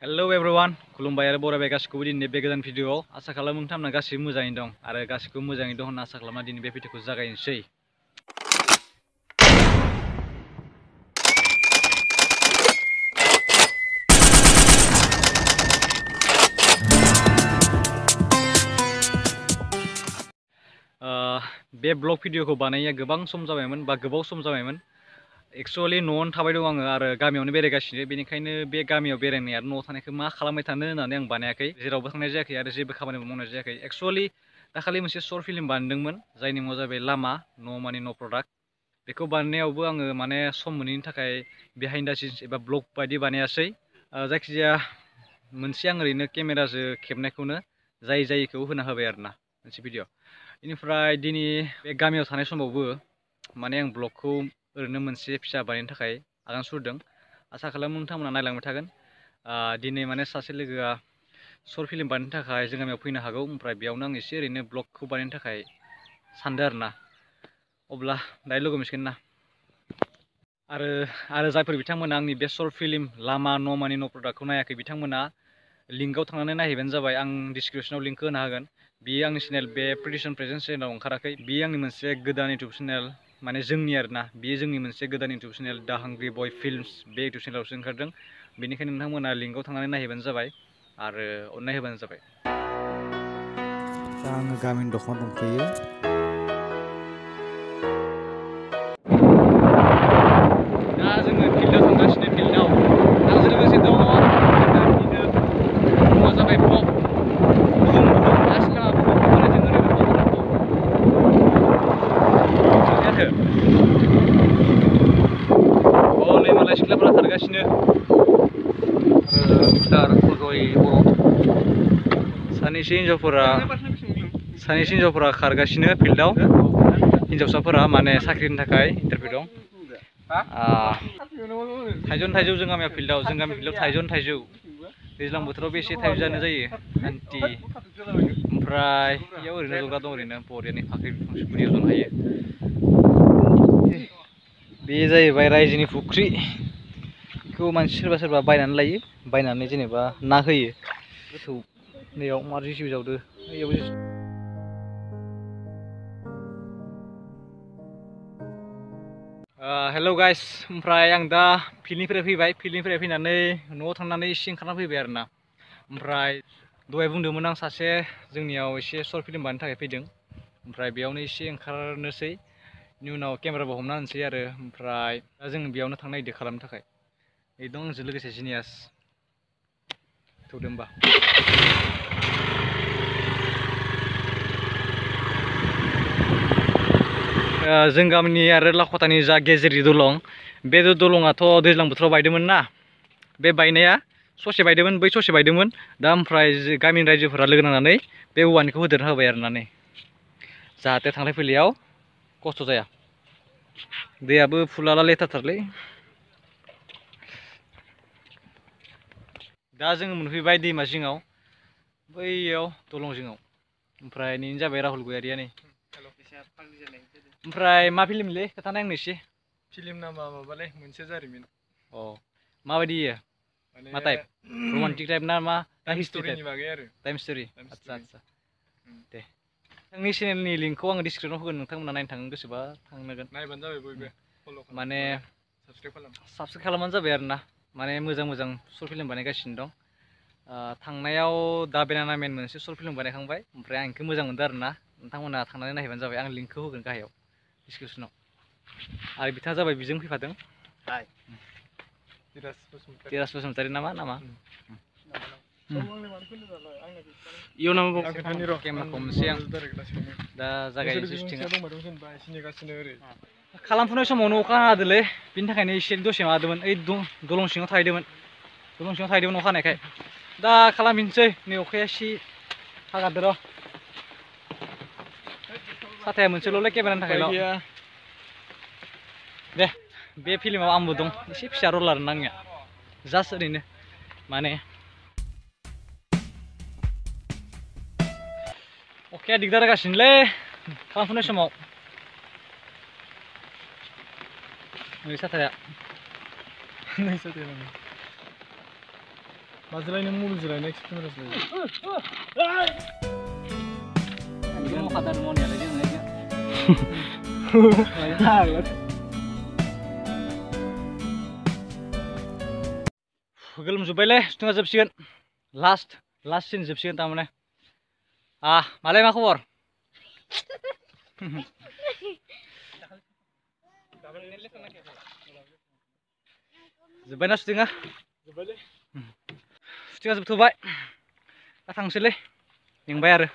Hello everyone, खुलुमबाय आरो बरायबाय गासिखौबो दिनै बे गोदान भिडिअआव आसा खालामो नोंथांमोना गासिबो मोजाङैनो दं आरो गासिखौबो मोजाङै दं होनना आसा खालामना दिनै बे भिडिअखौ जागायनोसै। बे ब्लग भिडिअखौ बानायनाया गोबां सम जाबायमोन बा गोबाव सम जाबायमोन। एक्चुअलि न'आवनो थाबाय दं आङो आरो गामियावनो बेरायगासिनो, बेनिखायनो बे गामियाव बेरायनाय आरो न'आव थानायखौ मा खालामबाय थानो होननानै आं बानायाखै, जेरावबो थांनाय जायाखै आरो जेबो खामानिबो मावनाय जायाखै। एक्चुअलि दाखालि मोनसे शर्ट फिल्म बानायदोंमोन जायनि मुङा जाबाय लामा न' प्रडाक्ट। बेखौ बानायनायावबो आङो सम मोनैनि थाखाय बिहाइन्ड दा सिन्स एबा ब्लग बायदि बानायासै। जायखिजाया मोनसे आं ओरैनो केमेराजों खेबनायखौनो जायिखौ होना होबाय आरोना मोनसे भिडिअ। बेनिफ्राय दिनै बे गामियाव थानाय समावबो आं ब्लगखौ ओरैनो मोनसे फिसा बानायनो थाखाय आगान सुरदों। आसा खालामो नोंथांमोना नायलांबाय थागोन। दिनै सासे लोगोआ शर्ट फिल्म बानायनो थाखाय जों गामियाव फैनो हागौ, ओमफ्राय बेयावनो आं एसे ओरैनो ब्लगखौ बानायनो थाखाय सानदों आरोना। अब्ला दायो लोगो मोनसिगोन ना। आरो जायफोर बिथांमोना आंनि बे शर्ट फिल्म लामा न' प्रडाक्टखौ नायाखै बिथांमोना लिंकआव थांनानै नायहैबानो जाबाय। आं डिसक्रिपसनाव लिंकखौ होना होगोन। बेयो आंनि चेनेल, बे प्रिटिसन प्रेजेन्ट चेनेलाव ओंखाराखै। बेयो आंनि मोनसे गोदान इउटुब चेनेल, जोंनि आरोना। बेयो जोंनि मोनसे गोदान इउटुब चेनेल दा हांग्रि बय फिल्मस, बे इउटुब चेनेलावसो ओंखारदों। बेनिखायनो नोंथांमोना लिंकआव थांनानै नायहैबानो जाबाय आरो अननाय होबानो जाबाय। दा आङो गामिनि दखानाव दंफैयो। दा जोङो फिल्डआव थांगासिनो, फिल्डआव आंजों लोगोसे दङ गामिनिनो मुङा जाबाय ब्लग बुहुम आसला बुहुम माने जों ओरैनो हनै मालाय सिख्लाफोरा खारगासिनो आरो फिल्टार गय बर' सानैसो हिनजावफोरा खारगासिनो फिल्डआव। हिनजावसाफोरा साख्रिनि थाखाय इन्टारभिउ दं। थाइजौ जों गामियाव फिल्डआव, जों गामि फिल्डआव थाइजौ दैज्लां बोथोरावबो एसे थाइजौ जानो जायो आन्टि। ओमफ्राय बेयाव ओरैनो जग्रा दं, ओरैनो बरियानि फाख्रि बिफां गुदियाव जनो हायो। बे जाहैबाय रायजोनि फुख्रि। बेखौ सोरबा सोरबा बायनानै लायो, बायनानै जेनेबा ना होयो। गोथौ नैयाव मार जिसिबि जावदो ओइयावबो। हेल' गाइस, ओमफ्राय आं दा फिल्डनिफ्राय फैनानै न'आव थांनानै एसे ओंखारना फैबाय आरोना। ओमफ्राय दहाय बुंदोंमोन आं सासे जोंनियाव एसे शर्ट फिल्म बानायनो थाखाय फैदों, ओमफ्राय बेयावनो एसे ओंखारनोसै, बेनि उनाव केमेराबो हमना होनोसै आरो। ओमफ्राय दा जों बेयावनो थांनो नागिरदों खालामनो थाखाय। नै दं आंजों लोगोसे जिनियास। थौदो होमबा। जों गामिनि आरो लाख'टानि जा गेजेरनि दलं, बे दलङाथ' दैज्लां बोथोराव बायदोंमोन ना। बे बायनाया ससे बायदोंमोन, बै ससे बायदोंमोन। दा ओमफ्राय गामिनि रायजोफोरा लोगो नांनानै बे औवानिखौ होदेरना होबाय आरोना, नै जाहाथे थांलाय फैलायाव खस्थ' जाया। दैयाबो फुलाला लेथ्राथारलै। दा जोङो मोनफैबाय दैमा जिङाव, बैयाव दलं जिङाव। ओमफ्राय नैनो जाबाय राहुल गयारिया नै। ओमफ्राय मा फिल्मलै खोथानाय आंनो एसे। फिल्म नामा माबालै मोनसे जारिमिन। अ माबायदि इयो? मा टाइप? रमान्टिक टाइप ना मा? ना हिस्ट्रि टाइप? बागै आरो टाइम स्ट'रि। आदसा दे। नोंनि चेनेलनि लिंकखौ आङो डिसक्रिपसनाव होगोन, नोंथांमोना नायनो थांनो गोसोबा थांनांगोन। नायबानो जाबाय बयबो। फल' साबसक्राइब खालामबानो जाबाय आरोना। मोजां मोजां शर्ट फिल्म बानायगासिनो दं। थांनायाव दा बेनाना मेन मोनसे शर्ट फिल्म बानायखांबाय, ओमफ्राय आं बेखौ मोजां मोनदों आरोना। नोंथांमोना थांनानै नायहैबानो जाबाय। आं लिंकखौ होगोन गाहायाव डिसक्रिपसनाव। आरो बिथाङा जाबाय बिजों फैफादों, तिराज बसुमतारी नामा नामा? इयुन नामा केमेराखौ हमनोसै आं। दा जागायनोसै शुटिंआ। खालामफुनाय समावनो अखा हादोलै, बिनि थाखायनो एसे दसे माबादोंमोन। ओइ दलं सिङाव थाहैदोंमोन अखा हानायखाय। दा खालामफिनसै, नै अखाया एसे हागारदो र'। साथाया मोनसेल'लै केमेरानि थाखायल'। दे, बे फिल्माव आंबो दं, एसे फिसा रल आरोना आंनिया, जास्ट ओरैनो अखाया दिगदार होगासिनोलै खालामफुनाय समाव। नै साथाया माजोलाय नों मबाइल जिरायनाय experience Dia mau kata mau nih lagi nih. Gelumjubbaयलै सुटिंआ जोबसिगोन लास्ट सिन जोबसिगोन तारमाने मालाय मा खबर जोब्बायना सुटिंआ जोबथ'बाय दा थांसैलै मेंबाय आरो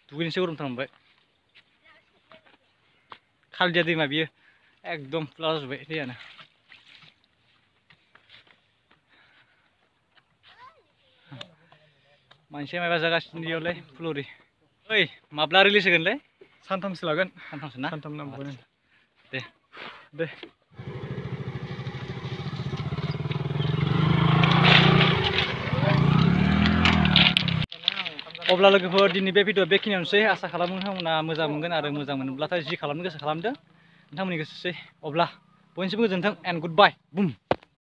दुगैनोसै गरमथार मोनबाय खालिदिया दैमा बियो एकदम फुला जाजोब्बाय दैयानो मानसिया माबा जागासिनो बेयावलाय फुलुरि ओइ माब्ला रिलिज होगोनलै सानथामसो लागोन सानथामसो ना सानथाम नांबावगोन दे अब्ला लोगोफोर दिनै बे भिडिअ बेखिनियावनोसै आसा खालामो नोंथांमोना मोजां मोनगोन आरो मोजां मोनोब्लाथाय जि खालामनो गोसो खालामदो नोंथांमोननि गोसोसै अब्ला बयनिसिमबो गोजोन्थों एन्ड गुड बाय बुम